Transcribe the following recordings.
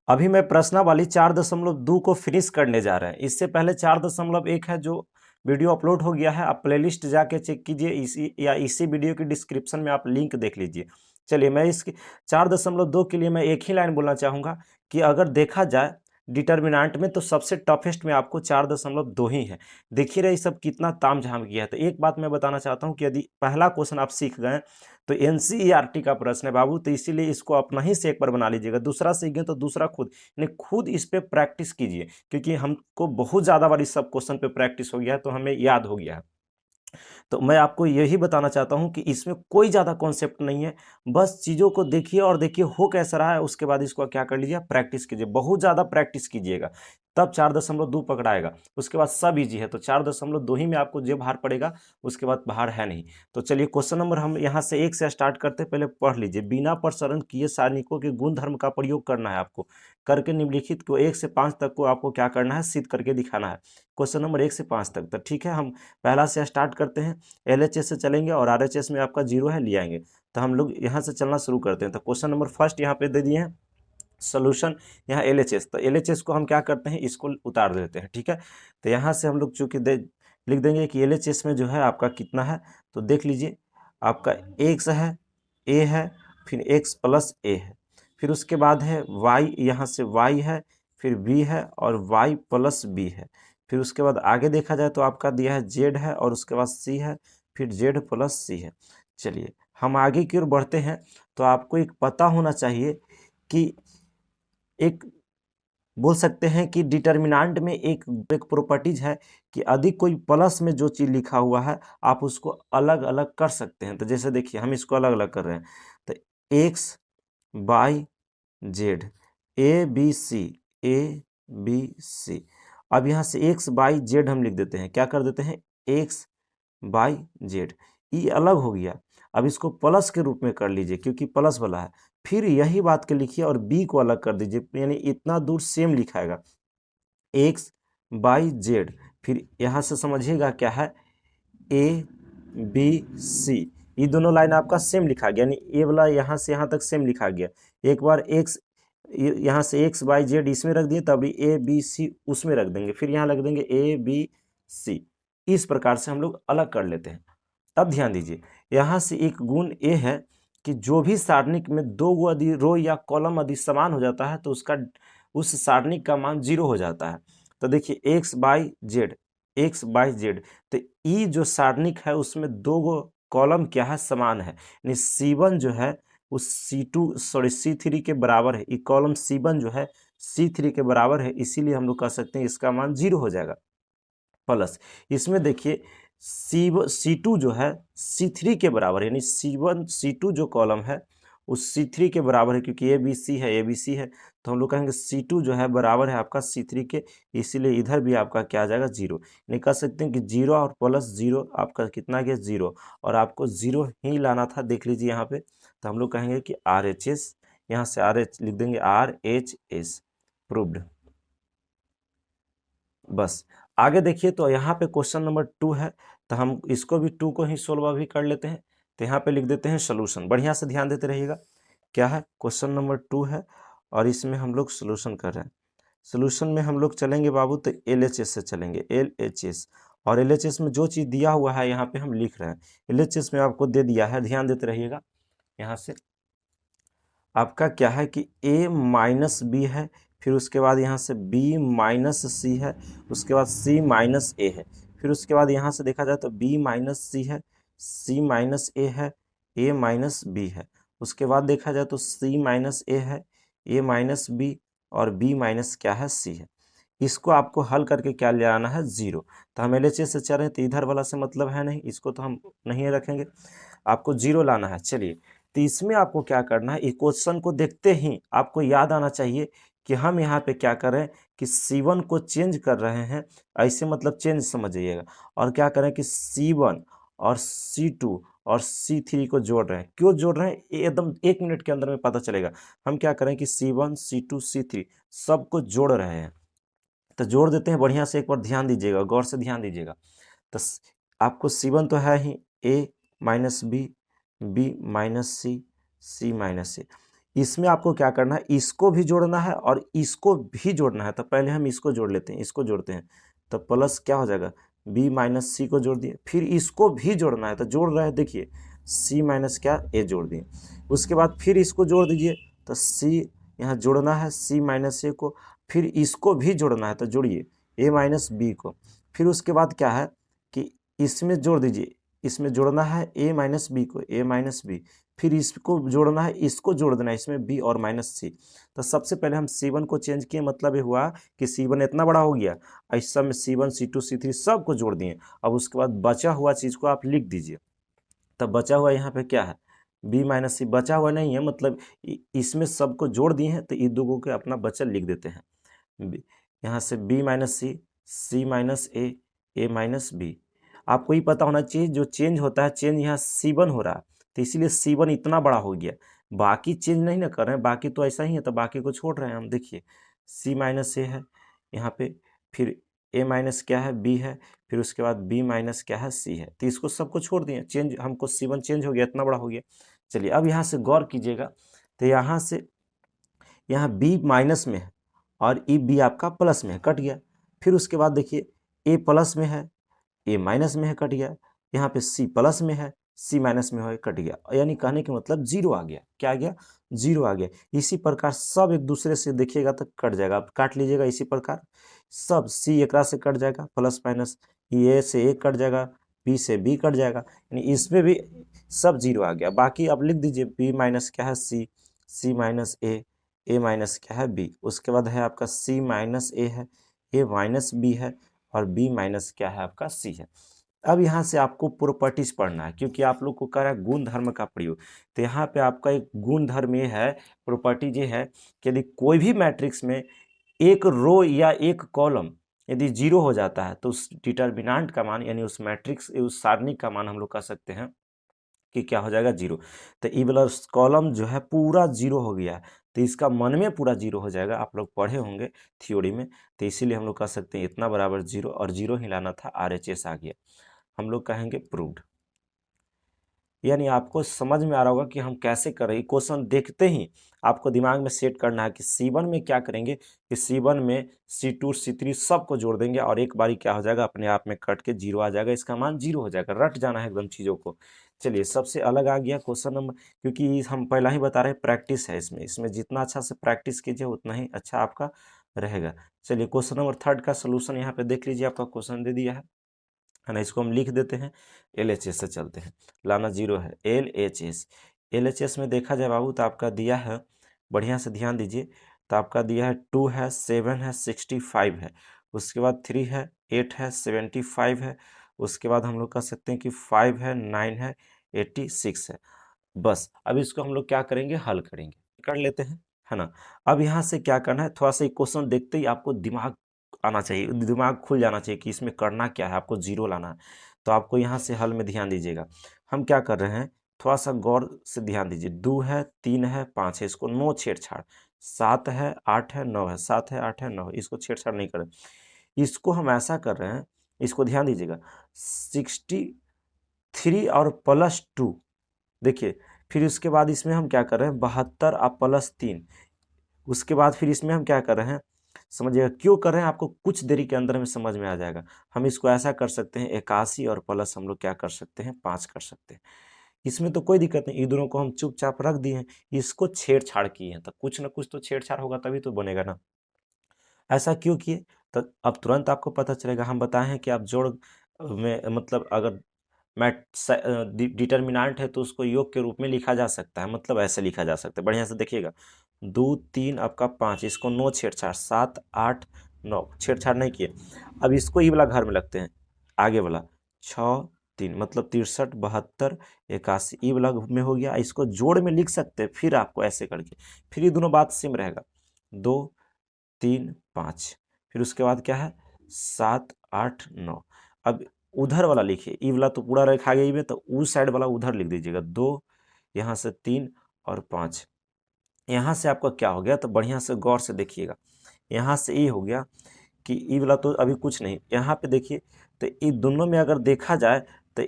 अभी मैं प्रश्नावली 4.2 को फिनिश करने जा रहे हैं। इससे पहले 4.1 है जो वीडियो अपलोड हो गया है, आप प्लेलिस्ट जाके चेक कीजिए, इसी वीडियो की डिस्क्रिप्शन में आप लिंक देख लीजिए। चलिए, मैं इसकी 4.2 के लिए मैं एक ही लाइन बोलना चाहूँगा कि अगर देखा जाए डिटर्मिनेंट में तो सबसे टफेस्ट में आपको 4.2 ही है। देखिए रहे सब कितना तामझाम किया है। तो एक बात मैं बताना चाहता हूँ कि यदि पहला क्वेश्चन आप सीख गए तो एनसीईआरटी का प्रश्न है बाबू, तो इसीलिए इसको अपना ही से एक बार बना लीजिएगा। दूसरा सीख गए तो दूसरा खुद, यानी खुद इस पे प्रैक्टिस कीजिए, क्योंकि हमको बहुत ज़्यादा बार इस सब क्वेश्चन पे प्रैक्टिस हो गया है तो हमें याद हो गया है। तो मैं आपको यही बताना चाहता हूँ कि इसमें कोई ज़्यादा कॉन्सेप्ट नहीं है, बस चीज़ों को देखिए और देखिए हो कैसा रहा है, उसके बाद इसको क्या कर लीजिए, प्रैक्टिस कीजिए, बहुत ज़्यादा प्रैक्टिस कीजिएगा, तब 4.2 पकड़ाएगा। उसके बाद सब इजी है, तो 4.2 ही में आपको जो भार पड़ेगा, उसके बाद भार है नहीं। तो चलिए क्वेश्चन नंबर हम यहाँ से 1 से स्टार्ट करते हैं, पहले पढ़ लीजिए। बिना प्रसरण किए सारणिकों के गुण धर्म का प्रयोग करना है आपको, करके निम्नलिखित को 1 से 5 तक को आपको क्या करना है, सिद्ध करके दिखाना है। क्वेश्चन नंबर 1 से 5 तक, तो ठीक है, हम पहला से स्टार्ट करते हैं। एलएचएस से चलेंगे और आरएचएस में आपका 0 है, ले आएंगे। तो हम लोग यहाँ से चलना शुरू करते हैं। तो क्वेश्चन नंबर फर्स्ट यहाँ पे दे दिए हैं सोल्यूशन, यहाँ एलएचएस। तो एलएचएस को हम क्या करते हैं, इसको उतार देते हैं, ठीक है। तो यहाँ से हम लोग चूंकि लिख देंगे कि एलएचएस में जो है आपका कितना है, तो देख लीजिए आपका एक्स है, ए है, फिर एक्स प्लस ए है, फिर उसके बाद है वाई, यहाँ से वाई है, फिर बी है और वाई प्लस बी है। फिर उसके बाद आगे देखा जाए तो आपका दिया है जेड है और उसके बाद सी है, फिर जेड प्लस सी है। चलिए हम आगे की ओर बढ़ते हैं। तो आपको एक पता होना चाहिए कि एक बोल सकते हैं कि डिटर्मिनेंट में एक एक प्रॉपर्टीज है कि अधिक कोई प्लस में जो चीज़ लिखा हुआ है आप उसको अलग अलग कर सकते हैं। तो जैसे देखिए हम इसको अलग अलग कर रहे हैं, तो x by z, A B C. अब यहाँ से एक्स बाई जेड हम लिख देते हैं, क्या कर देते हैं, एक्स बाई जेड, ये अलग हो गया। अब इसको प्लस के रूप में कर लीजिए क्योंकि प्लस वाला है, फिर यही बात के लिखिए और बी को अलग कर दीजिए, यानी इतना दूर सेम लिखाएगा, एक्स बाई जेड। फिर यहाँ से समझिएगा क्या है, ए बी सी, ये दोनों लाइन आपका सेम लिखा गया, यानी ए वाला यहाँ से यहाँ तक सेम लिखा गया। एक बार एक्स यहाँ से एक्स बाई जेड इसमें रख दिए, तभी ए बी सी उसमें रख देंगे, फिर यहाँ रख देंगे ए बी सी। इस प्रकार से हम लोग अलग कर लेते हैं। अब ध्यान दीजिए, यहाँ से एक गुण ये है कि जो भी सारणिक में दो गो यदि रो या कॉलम यदि समान हो जाता है तो उसका उस सारणिक का मान 0 हो जाता है। तो देखिए x by Z, x by Z, तो ई जो सारणिक है उसमें दो गो कॉलम क्या है, समान है, यानी C1 जो है उस C3 के बराबर है, ये कॉलम C1 जो है C3 के बराबर है, इसीलिए हम लोग कह सकते हैं इसका मान 0 हो जाएगा। प्लस इसमें देखिए C2 जो है C3 के बराबर है, यानी C1 C2 जो कॉलम है उस C3 के बराबर है, क्योंकि ए बी सी है, तो हम लोग कहेंगे C2 जो है बराबर है आपका C3 के, इसीलिए इधर भी आपका क्या आ जाएगा, 0। नहीं कह सकते हैं कि 0 और प्लस 0 आपका कितना गया, 0, और आपको 0 ही लाना था, देख लीजिए यहाँ पे। तो हम लोग कहेंगे कि RHS, यहाँ से RH लिख देंगे, RHS प्रूव्ड। बस आगे देखिए, तो यहाँ पे क्वेश्चन नंबर 2 है, तो हम इसको भी 2 को ही सोल्व अभी कर लेते हैं। तो यहाँ पे लिख देते हैं सोल्यूशन, बढ़िया से ध्यान देते रहिएगा। क्या है, क्वेश्चन नंबर 2 है और इसमें हम लोग सोल्यूशन कर रहे हैं। सोल्यूशन में हम लोग चलेंगे बाबू तो LHS से चलेंगे, LHS, और LHS में जो चीज़ दिया हुआ है यहाँ पे हम लिख रहे हैं। LHS में आपको दे दिया है, ध्यान देते रहिएगा। यहाँ से आपका क्या है कि a माइनस बी है, फिर उसके बाद यहाँ से b माइनस सी है, उसके बाद c माइनस ए है, फिर उसके बाद यहाँ से देखा जाए तो b माइनस सी है, c माइनस ए है, a माइनस बी है, उसके बाद देखा जाए तो c माइनस ए है, a माइनस बी, और b माइनस क्या है, c है। इसको आपको हल करके क्या ले आना है, 0। तो हम LHS से चल रहे हैं तो इधर वाला से मतलब है नहीं, इसको तो हम नहीं रखेंगे, आपको 0 लाना है। चलिए, तो इसमें आपको क्या करना है, इस क्वेश्चन को देखते ही आपको याद आना चाहिए कि हम यहाँ पे क्या कर रहे हैं कि C1 को चेंज कर रहे हैं, ऐसे मतलब चेंज समझ जाइएगा, और क्या करें कि C1 और C2 और C3 को जोड़ रहे हैं। क्यों जोड़ रहे हैं, एकदम 1 मिनट के अंदर में पता चलेगा। हम क्या करें कि C1 C2 C3 सबको जोड़ रहे हैं, तो जोड़ देते हैं। बढ़िया से एक बार ध्यान दीजिएगा, गौर से ध्यान दीजिएगा। तो आपको C1 तो है ही, a minus B, B minus C, C minus C, इसमें आपको क्या करना है, इसको भी जोड़ना है और इसको भी जोड़ना है। तो पहले हम इसको जोड़ लेते हैं, इसको जोड़ते हैं तो प्लस क्या हो जाएगा, b माइनस सी को जोड़ दिए, फिर इसको भी जोड़ना है तो जोड़ रहे हैं, देखिए c माइनस क्या ए जोड़ दिए, उसके बाद फिर इसको जोड़ दीजिए तो c यहाँ जोड़ना है c माइनस ए को, फिर इसको भी जोड़ना है तो जोड़िए a माइनस बी को, फिर उसके बाद क्या है कि इसमें जोड़ दीजिए, इसमें जोड़ना है a माइनस बी को, a माइनस बी, फिर इसको जोड़ना है, इसको जोड़ देना है इसमें b और माइनस सी। तो सबसे पहले हम c1 को चेंज किए, मतलब ये हुआ कि c1 इतना बड़ा हो गया, इस सब में c1 c2 c3 सब को जोड़ दिए। अब उसके बाद बचा हुआ चीज़ को आप लिख दीजिए। तब बचा हुआ यहाँ पे क्या है, b माइनस सी, बचा हुआ नहीं है मतलब इसमें सबको जोड़ दिए हैं तो इन दोनों के अपना बचा लिख देते हैं। यहाँ से b minus C, C minus ए माइनस बी। आपको ही पता होना चाहिए जो चेंज होता है, चेंज यहाँ c1 हो रहा है तो इसीलिए c1 इतना बड़ा हो गया, बाकी चेंज नहीं ना कर रहे हैं, बाकी तो ऐसा ही है तो बाकी को छोड़ रहे हैं हम। देखिए c माइनस ए है यहाँ पे, फिर a माइनस क्या है b है, फिर उसके बाद b माइनस क्या है c है, तो इसको सबको छोड़ दिए, चेंज हमको c1 चेंज हो गया, इतना बड़ा हो गया। चलिए अब यहाँ से गौर कीजिएगा, तो यहाँ से यहाँ b माइनस में है और ई बी आपका प्लस में है, कट गया। फिर उसके बाद देखिए ए प्लस में है, ए माइनस में है, कट गया। यहाँ पे सी प्लस में है, सी माइनस में है, कट गया। यानी कहने के मतलब जीरो आ गया, क्या आ गया, जीरो आ गया। इसी प्रकार सब एक दूसरे से देखिएगा तो कट जाएगा, आप काट लीजिएगा इसी प्रकार सब, सी एकरा से कट जाएगा प्लस माइनस, ए से ए कट जाएगा, बी से बी कट जाएगा, यानी इसमें भी सब जीरो आ गया। बाकी आप लिख दीजिए बी माइनस क्या है सी, सी माइनस ए माइनस क्या है बी, उसके बाद है आपका सी माइनस ए है, ए माइनस बी है, और बी माइनस क्या है आपका सी है। अब यहाँ से आपको प्रॉपर्टीज पढ़ना है क्योंकि आप लोग को कह रहा है गुण धर्म का प्रयोग, तो यहाँ पे आपका एक गुण धर्म ये है, प्रॉपर्टी ये है कि यदि कोई भी मैट्रिक्स में एक रो या एक कॉलम यदि जीरो हो जाता है तो उस डिटर्मिनेंट का मान, यानी उस मैट्रिक्स उस सारणी का मान हम लोग कह सकते हैं कि क्या हो जाएगा, जीरो। तो ई वाला कॉलम जो है पूरा जीरो हो गया है तो इसका मन में पूरा जीरो हो जाएगा, आप लोग पढ़े होंगे थ्योरी में। तो इसीलिए हम लोग कह सकते हैं इतना बराबर जीरो, और जीरो ही लाना था, RHS आ गया, हम लोग कहेंगे प्रूव्ड। यानी आपको समझ में आ रहा होगा कि हम कैसे कर रहे हैं। क्वेश्चन देखते ही आपको दिमाग में सेट करना है कि C1 में क्या करेंगे, कि C1 में C2 C3 सबको जोड़ देंगे और एक बारी क्या हो जाएगा, अपने आप में कट के जीरो आ जाएगा, इसका मान जीरो हो जाएगा। रट जाना है एकदम चीज़ों को। चलिए सबसे अलग आ गया क्वेश्चन नंबर, क्योंकि हम पहला ही बता रहे हैं प्रैक्टिस है इसमें, इसमें जितना अच्छा से प्रैक्टिस कीजिए उतना ही अच्छा आपका रहेगा। चलिए क्वेश्चन नंबर 3 का सोल्यूशन यहाँ पे देख लीजिए, आपका क्वेश्चन दे दिया है ना, इसको हम लिख देते हैं। LHS से चलते हैं, लाना जीरो है, LHS में देखा जाए बाबू तो आपका दिया है, बढ़िया से ध्यान दीजिए, तो आपका दिया है 2 है, 7 है, 65 है, उसके बाद 3 है, 8 है, 75 है, उसके बाद हम लोग कह सकते हैं कि 5 है, 9 है, 86 है। बस अब इसको हम लोग क्या करेंगे, हल करेंगे, कर लेते हैं, है ना। अब यहाँ से क्या करना है, थोड़ा सा क्वेश्चन देखते ही आपको दिमाग आना चाहिए, दिमाग खुल जाना चाहिए कि इसमें करना क्या है, आपको जीरो लाना है। तो आपको यहाँ से हल में ध्यान दीजिएगा, हम क्या कर रहे हैं, थोड़ा सा गौर से ध्यान दीजिए। 2 है, 3 है, 5 है, इसको नो छेड़छाड़, 7 है, 8 है, 9 है, 7 है, 8 है, 9 है, इसको छेड़छाड़ नहीं करें। इसको हम ऐसा कर रहे हैं, इसको ध्यान दीजिएगा, 63 और +2, देखिए फिर उसके बाद इसमें हम क्या कर रहे हैं, 72 और +3, उसके बाद फिर इसमें हम क्या कर रहे हैं, समझिएगा क्यों कर रहे हैं, आपको कुछ देरी के अंदर में समझ में आ जाएगा। हम इसको ऐसा कर सकते हैं, 81 और प्लस हम लोग क्या कर सकते हैं, 5 कर सकते हैं। इसमें तो कोई दिक्कत नहीं, इन दोनों को हम चुपचाप रख दिए हैं, इसको छेड़छाड़ किए हैं तो कुछ ना कुछ तो छेड़छाड़ होगा तभी तो बनेगा ना। ऐसा क्यों किए, तो अब तुरंत आपको पता चलेगा। हम बताए हैं कि आप जोड़ में मतलब अगर डिटर्मिनेंट है तो उसको योग के रूप में लिखा जा सकता है, मतलब ऐसे लिखा जा सकता है। बढ़िया से देखिएगा, 2 3 आपका 5, इसको नो छेड़छाड़, 7 8 9 छेड़छाड़ नहीं किए। अब इसको ई वाला घर में लगते हैं, आगे वाला 6 3 मतलब 63 72 81, ई वाला में हो गया। इसको जोड़ में लिख सकते हैं फिर आपको ऐसे करके, फिर ये दोनों बात सेम रहेगा, 2 3 5, फिर उसके बाद क्या है 7 8 9। अब उधर वाला लिखिए, ई वाला तो पूरा रखा गया ई में, तो उस साइड वाला उधर लिख दीजिएगा, 2 यहाँ से 3 और 5। यहाँ से आपका क्या हो गया, तो बढ़िया से गौर से देखिएगा, यहाँ से ये हो गया कि ई वाला तो अभी कुछ नहीं, यहाँ पे देखिए, तो ये दोनों में अगर देखा जाए तो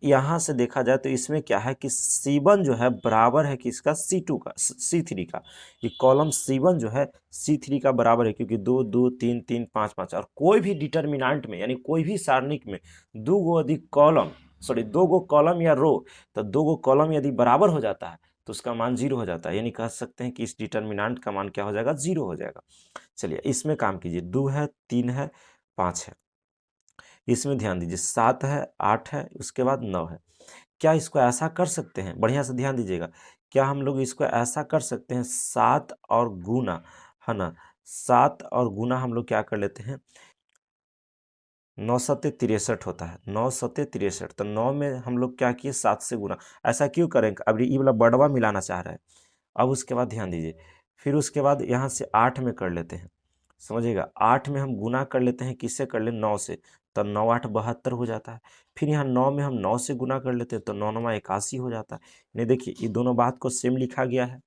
यहाँ से देखा जाए तो इसमें क्या है कि C1 जो है बराबर है किसका, C2 का, C3 का। ये कॉलम C1 जो है C3 का बराबर है, क्योंकि 2 2 3 3 5 5, और कोई भी डिटर्मिनेंट में यानी कोई भी सारणिक में दो गो अधिक कॉलम, सॉरी दो गो कॉलम या रो, तो दो गो कॉलम यदि बराबर हो जाता है तो उसका मान 0 हो जाता है, यानी कह सकते हैं कि इस डिटर्मिनेंट का मान क्या हो जाएगा, 0 हो जाएगा। चलिए इसमें काम कीजिए, 2 है, 3 है, 5 है। इसमें ध्यान दीजिए, 7 है, 8 है, उसके बाद 9 है। क्या इसको ऐसा कर सकते हैं, बढ़िया से ध्यान दीजिएगा, क्या हम लोग इसको ऐसा कर सकते हैं, 7 और गुना, है ना, 7 और गुना हम लोग क्या कर लेते हैं, 9 सत्ते 63 होता है, 9 सत्ते 63, तो 9 में हम लोग क्या किए, 7 से गुना। ऐसा क्यों करेंगे, अब ये वाला बड़वा मिलाना चाह रहा है। अब उसके बाद ध्यान दीजिए, फिर उसके बाद यहाँ से 8 में कर लेते हैं, समझिएगा, 8 में हम गुना कर लेते हैं, किससे कर ले, 9 से, तो 9 8 72 हो जाता है। फिर यहाँ 9 में हम 9 से गुना कर लेते हैं, तो 9 9 81 हो जाता है। नहीं देखिए, ये दोनों बात को सेम लिखा गया है,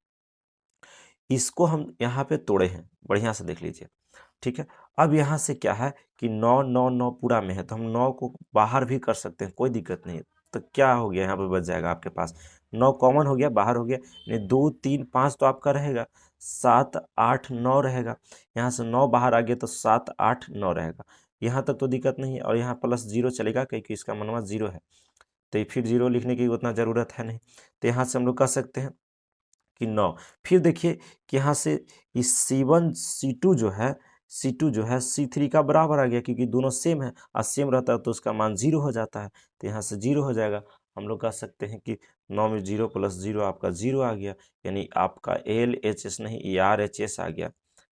इसको हम यहाँ पे तोड़े हैं, बढ़िया से देख लीजिए, ठीक है। अब यहाँ से क्या है कि 9 9 9 पूरा में है, तो हम 9 को बाहर भी कर सकते हैं, कोई दिक्कत नहीं है। तो क्या हो गया, यहाँ पे बच जाएगा आपके पास 9 कॉमन हो गया, बाहर हो गया, नहीं 2 3 5 तो आपका रहेगा, 7 8 9 रहेगा, यहाँ से 9 बाहर आ गया तो 7 8 9 रहेगा। यहाँ तक तो दिक्कत नहीं है, और यहाँ प्लस 0 चलेगा क्योंकि इसका मनवा 0 है, तो फिर 0 लिखने की उतना ज़रूरत है नहीं। तो यहाँ से हम लोग कह सकते हैं कि 9। फिर देखिए कि यहाँ से इस C1 C2 जो है, C2 जो है C3 का बराबर आ गया, क्योंकि दोनों सेम है, और सेम रहता है तो उसका मान 0 हो जाता है, तो यहाँ से 0 हो जाएगा। हम लोग कह सकते हैं कि 9 में 0 प्लस 0 आपका 0 आ गया, यानी आपका LHS नहीं RHS आ गया।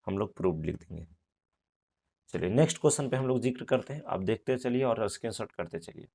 हम लोग प्रूफ लिख देंगे। चलिए नेक्स्ट क्वेश्चन पे हम लोग जिक्र करते हैं, आप देखते चलिए और स्क्रीनशॉट करते चलिए।